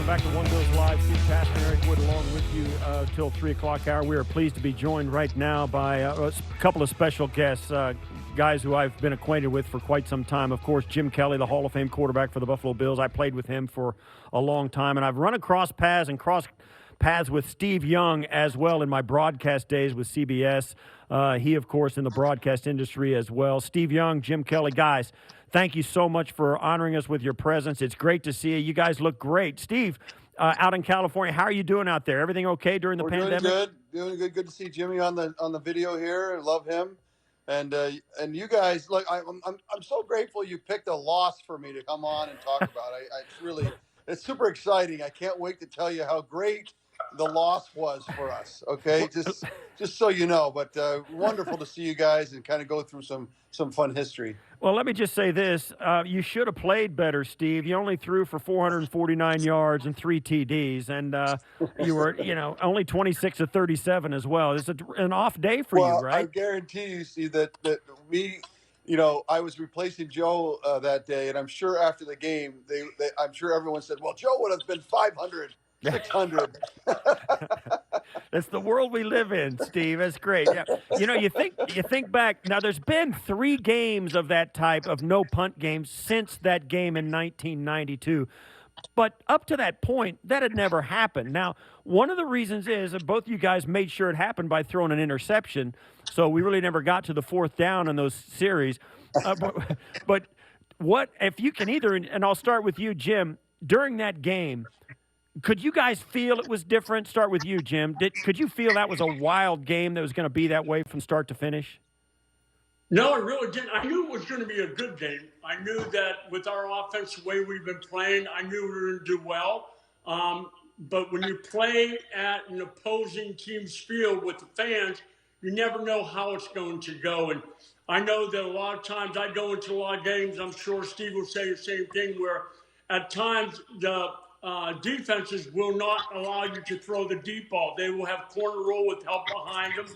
back to One Bills Live. Steve Kastner, Eric Wood, along with you till 3 o'clock hour. We are pleased to be joined right now by a couple of special guests, guys who I've been acquainted with for quite some time. Of course, Jim Kelly, the Hall of Fame quarterback for the Buffalo Bills. I played with him for a long time, and I've run across paths with Steve Young as well in my broadcast days with CBS. He, of course, in the broadcast industry as well. Steve Young, Jim Kelly, guys, thank you so much for honoring us with your presence. It's great to see you. You guys look great. Steve, out in California, how are you doing out there? Everything okay during the pandemic? Doing good. Good to see Jimmy on the video here. I love him, and you guys. Look, I'm so grateful you picked a loss for me to come on and talk about. It's super exciting. I can't wait to tell you how great the loss was for us. Okay, just so you know. But wonderful to see you guys and kind of go through some fun history. Well, let me just say this. You should have played better, Steve. You only threw for 449 yards and 3 TDs, and you were, only 26 of 37 as well. It's an off day for you, right? I guarantee you, Steve, that we, I was replacing Joe that day, and I'm sure after the game, I'm sure everyone said, well, Joe would have been 500. 600. That's the world we live in, Steve. That's great. Yeah. You think back. Now, there's been 3 games of that type of no punt games since that game in 1992. But up to that point, that had never happened. Now, one of the reasons is that both you guys made sure it happened by throwing an interception. So we really never got to the 4th down in those series. But what if you can and I'll start with you, Jim, during that game, could you guys feel it was different? Start with you, Jim. Could you feel that was a wild game that was going to be that way from start to finish? No, I really didn't. I knew it was going to be a good game. I knew that with our offense, the way we've been playing, I knew we were going to do well. But when you play at an opposing team's field with the fans, you never know how it's going to go. And I know that a lot of times I go into a lot of games, I'm sure Steve will say the same thing, where at times the defenses will not allow you to throw the deep ball. They will have corner roll with help behind them.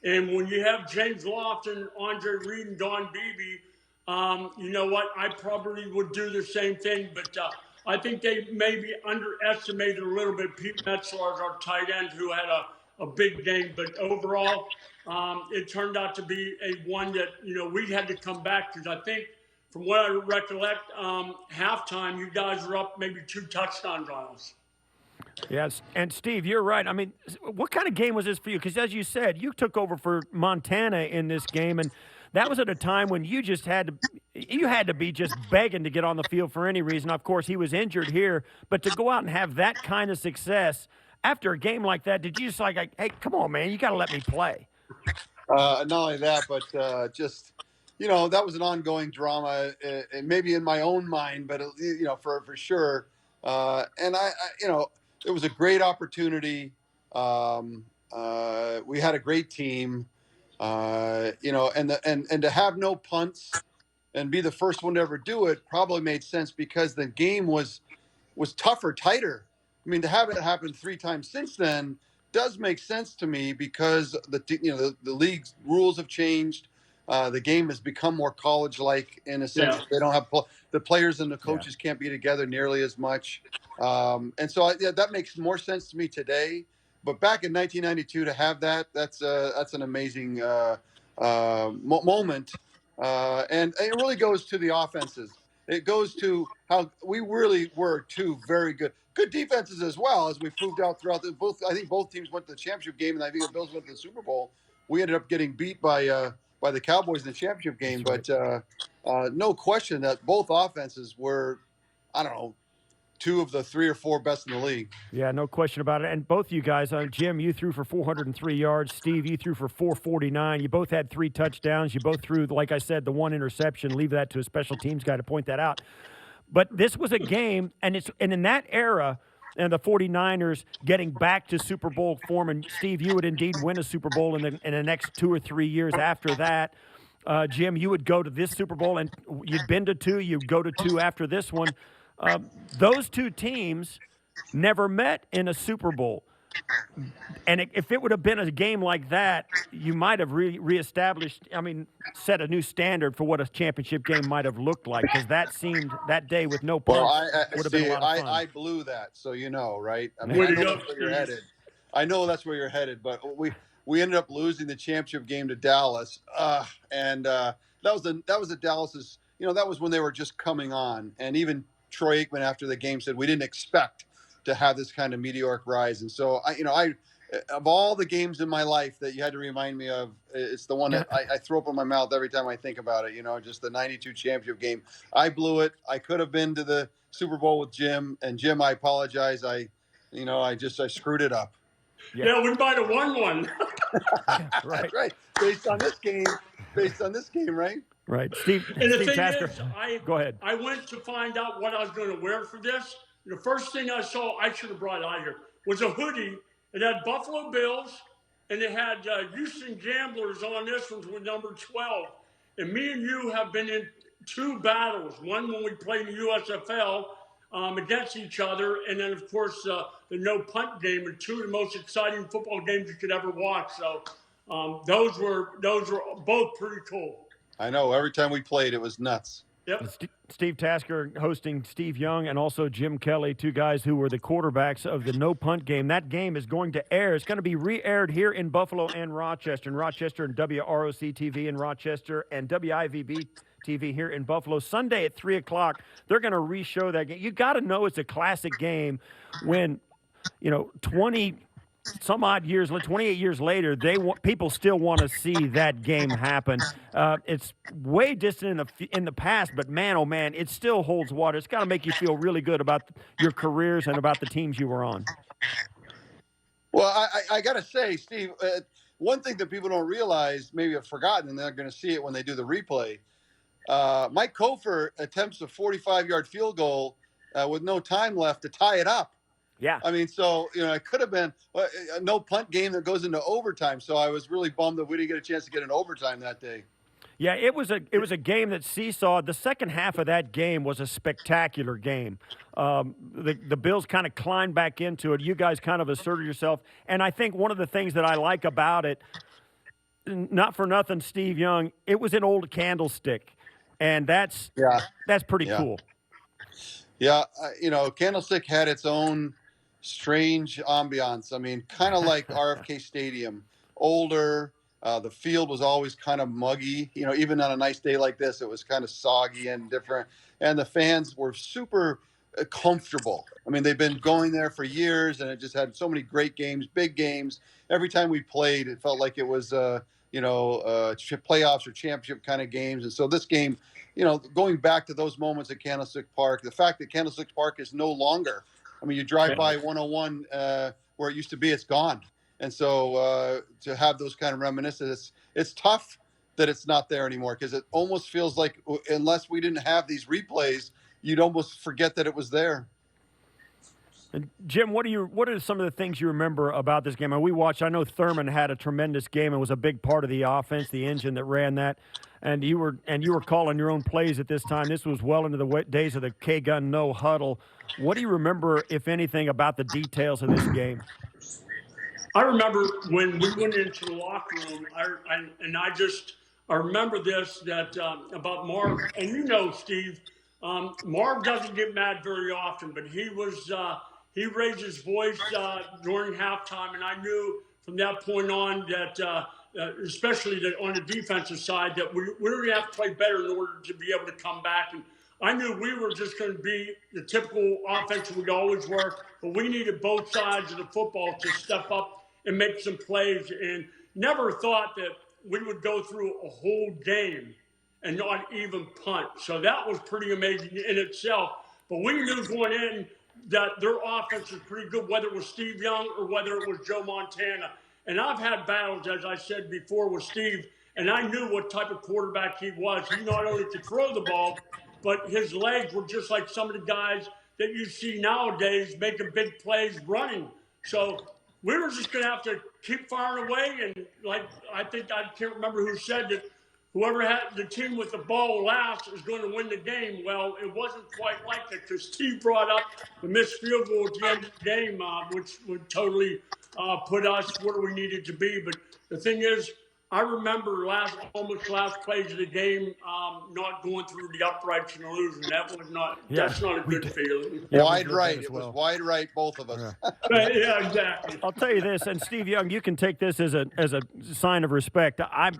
And when you have James Lofton, Andre Reed, and Don Beebe, you know what? I probably would do the same thing. But I think they maybe underestimated a little bit Pete Metzler, our tight end, who had a big game. But overall, it turned out to be one that, we had to come back because I think, from what I recollect, halftime, you guys were up maybe 2 touchdowns on us. Yes, and Steve, you're right. I mean, what kind of game was this for you? Because as you said, you took over for Montana in this game, and that was at a time when you just had to be just begging to get on the field for any reason. Of course, he was injured here, but to go out and have that kind of success after a game like that, did you just hey, come on, man, you got to let me play? Not only that, but just. That was an ongoing drama, maybe in my own mind, but for sure. And I it was a great opportunity. We had a great team, and to have no punts and be the first one to ever do it probably made sense because the game was tougher, tighter. I mean, to have it happen 3 times since then does make sense to me because the league's rules have changed. The game has become more college-like in a sense. Yeah. They don't have the players and the coaches can't be together nearly as much, and so that makes more sense to me today. But back in 1992, to have that's an amazing moment, and it really goes to the offenses. It goes to how we really were 2 very good defenses as well, as we proved out throughout I think both teams went to the championship game, and I think the Bills went to the Super Bowl. We ended up getting beat by the Cowboys in the championship game. Right. But no question that both offenses were, 2 of the 3 or 4 best in the league. Yeah, no question about it. And both you guys, Jim, you threw for 403 yards. Steve, you threw for 449. You both had 3 touchdowns. You both threw, like I said, the 1 interception. Leave that to a special teams guy to point that out. But this was a game, and in that era, and the 49ers getting back to Super Bowl form, and Steve, you would indeed win a Super Bowl in the next 2 or 3 years after that. Jim, you would go to this Super Bowl, and you'd been to 2. You'd go to 2 after this one. Those 2 teams never met in a Super Bowl. And if it would have been a game like that, you might have reestablished, set a new standard for what a championship game might have looked like, because that day with no Well, punts I would have been a see. lot of fun. I blew that, so you know, right? I mean, Way I to know go, that's where you're Steve. headed. I know that's where you're headed, but we ended up losing the championship game to Dallas, and that was the Dallas's. That was when they were just coming on, and even Troy Aikman after the game said we didn't expect to have this kind of meteoric rise. And so I of all the games in my life that you had to remind me of, it's the one that I throw up in my mouth every time I think about it. Just the '92 championship game. I blew it. I could have been to the Super Bowl with Jim, and Jim, I apologize. I screwed it up. Yeah, we might have won one. Right. That's right. Based on this game, right? Right. Steve And the thing Tasker, is, go ahead. I went to find out what I was going to wear for this. The first thing I saw, I should have brought out here, was a hoodie. It had Buffalo Bills, and it had Houston Gamblers on this one with number 12. And me and you have been in two battles. One when we played in the USFL against each other, and then, of course, the no punt game, and two of the most exciting football games you could ever watch. So those were both pretty cool. I know. Every time we played, it was nuts. Yep. Steve Tasker hosting Steve Young and also Jim Kelly, two guys who were the quarterbacks of the no punt game. That game is going to air. It's going to be re-aired here in Buffalo and Rochester. In Rochester and WROC TV in Rochester and WIVB TV here in Buffalo. Sunday at 3 o'clock, they're going to re-show that game. You got to know it's a classic game when, 28 years later, people still want to see that game happen. It's way distant in the past, but man, oh man, it still holds water. It's got to make you feel really good about your careers and about the teams you were on. Well, I got to say, Steve, one thing that people don't realize, maybe have forgotten, and they're going to see it when they do the replay. Mike Kofer attempts a 45-yard field goal with no time left to tie it up. Yeah. I mean, so, it could have been a no punt game that goes into overtime. So I was really bummed that we didn't get a chance to get an overtime that day. Yeah, it was a game that seesawed. The second half of that game was a spectacular game. The Bills kind of climbed back into it. You guys kind of asserted yourself. And I think one of the things that I like about it, not for nothing, Steve Young, it was an old Candlestick. And that's pretty cool. Yeah, Candlestick had its own strange ambiance. I mean, kind of like RFK Stadium, older. The field was always kind of muggy. Even on a nice day like this, it was kind of soggy and different. And the fans were super comfortable. I mean, they've been going there for years, and it just had so many great games, big games. Every time we played, it felt like it was, playoffs or championship kind of games. And so this game, going back to those moments at Candlestick Park, the fact that Candlestick Park is no longer, I mean, you drive by 101 where it used to be, it's gone. And so to have those kind of reminiscences, it's tough that it's not there anymore, because it almost feels like unless we didn't have these replays, you'd almost forget that it was there. And Jim, what are some of the things you remember about this game? I know Thurman had a tremendous game and was a big part of the offense, the engine that ran that. And you were calling your own plays at this time. This was well into the days of the K-gun no huddle. What do you remember, if anything, about the details of this game? I remember when we went into the locker room, I remember this, that about Marv, and Steve, Marv doesn't get mad very often, but he raised his voice during halftime, and I knew from that point on that, especially on the defensive side, that we were going to have to play better in order to be able to come back. And I knew we were just going to be the typical offense we always were, but we needed both sides of the football to step up and make some plays, and never thought that we would go through a whole game and not even punt. So that was pretty amazing in itself. But we knew going in that their offense was pretty good, whether it was Steve Young or whether it was Joe Montana. And I've had battles, as I said before, with Steve, and I knew what type of quarterback he was. He not only could throw the ball, but his legs were just like some of the guys that you see nowadays making big plays running. So we were just going to have to keep firing away. And I can't remember who said that whoever had the team with the ball last is going to win the game. Well, it wasn't quite like that because Steve brought up the missed field goal at the end of the game, which would totally put us where we needed to be. But the thing is, I remember almost last plays of the game not going through the uprights and losing. That was not. Yeah, That's not a good feeling. Yeah, wide we right. as It well. was wide right, both of us. Yeah, exactly. I'll tell you this, and Steve Young, you can take this as a sign of respect. I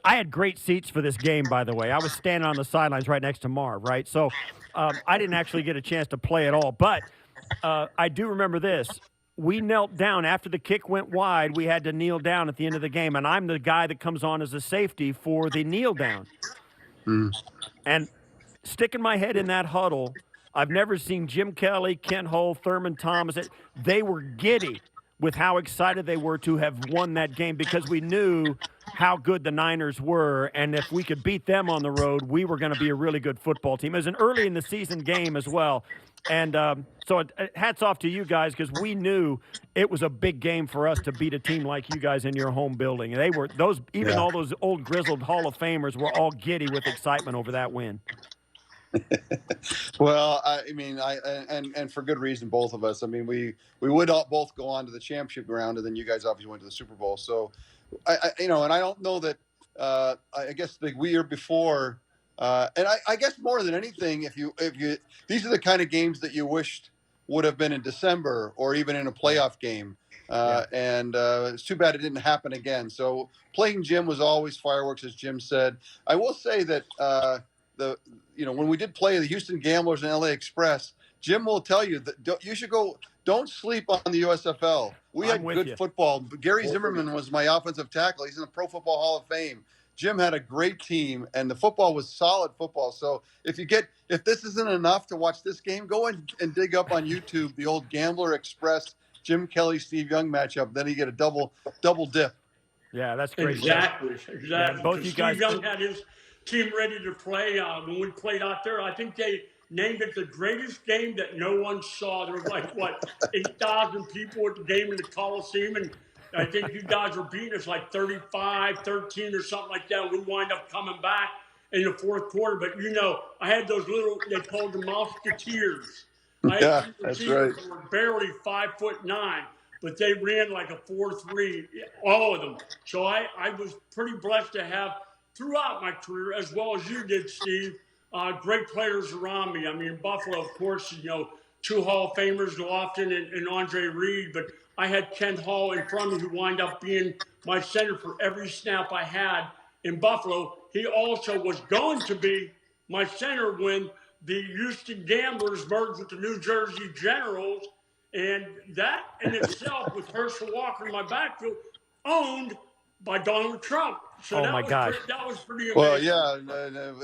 had great seats for this game, by the way. I was standing on the sidelines right next to Marv, right? So I didn't actually get a chance to play at all. But I do remember this. We knelt down after the kick went wide. We had to kneel down at the end of the game, and I'm the guy that comes on as a safety for the kneel down. And sticking my head in that huddle, I've never seen Jim Kelly, Kent Hull, Thurman Thomas. They were giddy with how excited they were to have won that game because we knew how good the Niners were, and if we could beat them on the road, we were going to be a really good football team. It was an early in the season game as well. And so hats off to you guys because we knew it was a big game for us to beat a team like you guys in your home building. And they were all those old grizzled Hall of Famers were all giddy with excitement over that win. Well, I mean, and for good reason, both of us. I mean, we would all both go on to the championship round, and then you guys obviously went to the Super Bowl. So, I and I don't know that. I guess the year before. And I guess more than anything, if you these are the kind of games that you wished would have been in December or even in a playoff game. And it's too bad it didn't happen again. So playing Jim was always fireworks, as Jim said. I will say that when we did play the Houston Gamblers and LA Express, Jim will tell you that you should go. Don't sleep on the USFL. We had good football. Gary Zimmerman was my offensive tackle. He's in the Pro Football Hall of Fame. Jim had a great team, and the football was solid football. So if this isn't enough to watch this game, go and dig up on YouTube the old Gambler Express Jim Kelly Steve Young matchup. Then you get a double dip. Yeah, that's great. Exactly. Yeah, both you guys. Steve Young had his team ready to play when we played out there. I think they named it the greatest game that no one saw. There was 8,000 people at the game in the Coliseum, and I think you guys were beating us 35-13 or something like that. We wind up coming back in the fourth quarter. But, I had those they called them Musketeers. Yeah, that's right. They were barely 5'9", but they ran like a 4.3, all of them. So I was pretty blessed to have, throughout my career, as well as you did, Steve, great players around me. I mean, Buffalo, of course, two Hall of Famers, Lofton and Andre Reed, but I had Kent Hall in front of me who wound up being my center for every snap I had in Buffalo. He also was going to be my center when the Houston Gamblers merged with the New Jersey Generals. And that in itself, with Herschel Walker in my backfield, owned by Donald Trump. So that was pretty amazing. Well, yeah,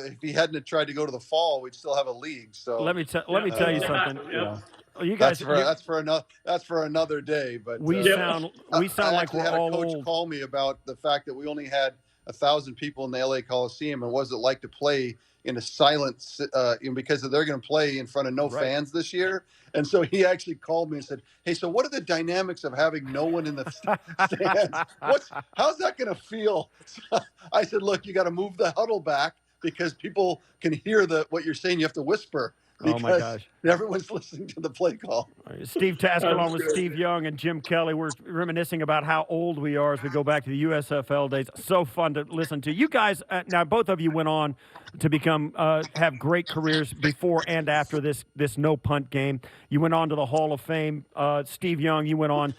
if he hadn't tried to go to the fall, we'd still have a league. So let me tell you something. Yeah. You guys, that's for another day. But we sound like we're had all a coach old. call me about the fact that we only had 1,000 people in the LA Coliseum, and what was it like to play in a silent because they're going to play in front of no fans this year. And so he actually called me and said, "Hey, so what are the dynamics of having no one in the stands? How's that going to feel?" I said, "Look, you got to move the huddle back because people can hear what you're saying. You have to whisper." Because oh my gosh! Everyone's listening to the play call. Steve Tasker along with Steve Young and Jim Kelly. We're reminiscing about how old we are as we go back to the USFL days. So fun to listen to. You guys, now both of you went on to become have great careers before and after this no punt game. You went on to the Hall of Fame. Steve Young, you went on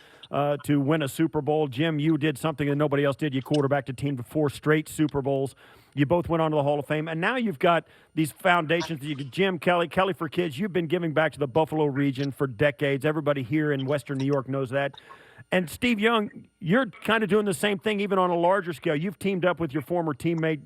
to win a Super Bowl. Jim, you did something that nobody else did. You quarterbacked a team to 4 straight Super Bowls. You both went on to the Hall of Fame, and now you've got these foundations. Jim Kelly, Kelly for Kids. You've been giving back to the Buffalo region for decades. Everybody here in Western New York knows that. And Steve Young, you're kind of doing the same thing, even on a larger scale. You've teamed up with your former teammate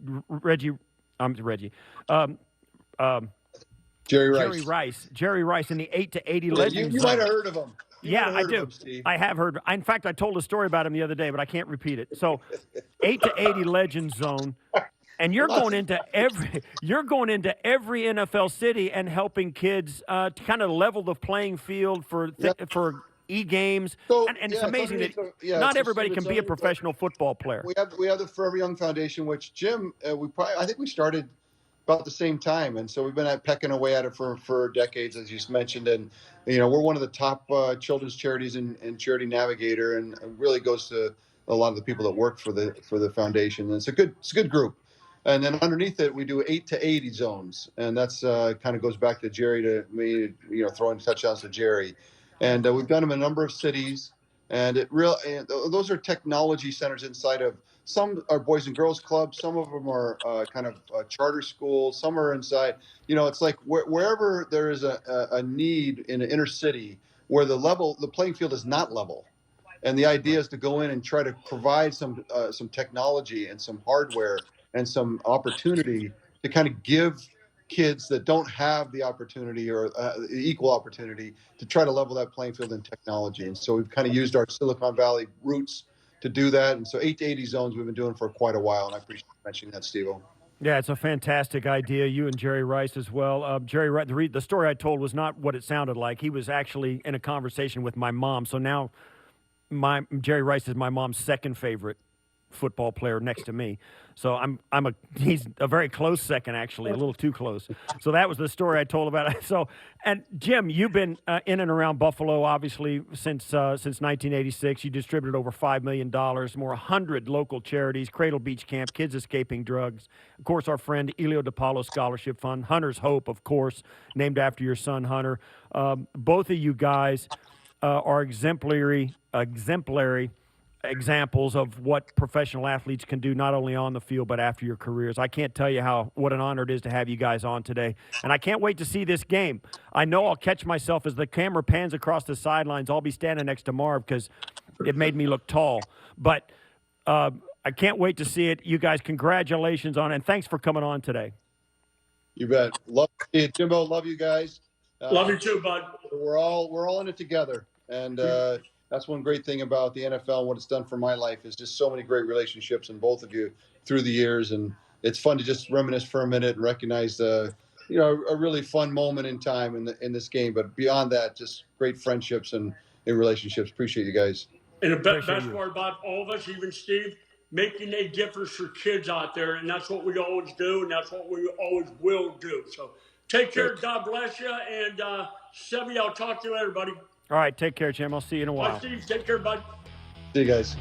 Jerry Rice in the 8 to 80 Legends. You might have heard of him. Yeah, I do. I have heard. In fact, I told a story about him the other day, but I can't repeat it. So, 8 to 80 Legends Zone. And you're going into every NFL city and helping kids to kind of level the playing field for e-games, So and it's yeah, it's amazing that underneath the, not so everybody Steve, can it's be a underneath professional football player. we have the Forever Young Foundation, which Jim, I think we started about the same time, and so we've been pecking away at it for decades, as you just mentioned, and we're one of the top children's charities in Charity Navigator, and it really goes to a lot of the people that work for the foundation. And it's a good group. And then underneath it, we do 8 to 80 zones, and that's kind of goes back to Jerry, to me, throwing touchdowns to Jerry, and we've done them in a number of cities, and those are technology centers inside of. Some are boys and girls clubs. Some of them are kind of charter schools. Some are inside. It's like wherever there is a need in an inner city where the playing field is not level, and the idea is to go in and try to provide some technology and some hardware and some opportunity to kind of give kids that don't have the opportunity or equal opportunity to try to level that playing field in technology. And so we've kind of used our Silicon Valley roots to do that. And so 8 to 80 zones we've been doing for quite a while, and I appreciate you mentioning that, Steve-O. Yeah, it's a fantastic idea. You and Jerry Rice as well. Jerry Rice, the story I told was not what it sounded like. He was actually in a conversation with my mom. So now Jerry Rice is my mom's second favorite football player next to me. So he's a very close second, actually, a little too close. So that was the story I told about it. So, and Jim, you've been in and around Buffalo, obviously, since 1986. You distributed over $5 million, more 100 local charities, Cradle Beach Camp, Kids Escaping Drugs. Of course, our friend Elio DiPaolo Scholarship Fund, Hunter's Hope, of course, named after your son, Hunter. Both of you guys are exemplary examples of what professional athletes can do, not only on the field but after your careers. I can't tell you what an honor it is to have you guys on today, and I can't wait to see this game. I know I'll catch myself as the camera pans across the sidelines. I'll be standing next to Marv because it made me look tall, but I can't wait to see it. You guys, congratulations on it, and thanks for coming on today. You bet. Love you, Jimbo. Love you guys. Love you too, bud. We're all in it together, and that's one great thing about the NFL and what it's done for my life is just so many great relationships in both of you through the years, and it's fun to just reminisce for a minute and recognize a really fun moment in time in this game. But beyond that, just great friendships and relationships. Appreciate you guys. And the best part about all of us, even Steve, making a difference for kids out there, and that's what we always do, and that's what we always will do. So take care. God bless you, and Sevy, I'll talk to you later, buddy. All right, take care, Jim. I'll see you in a while. Bye, Steve. Take care, bud. See you guys.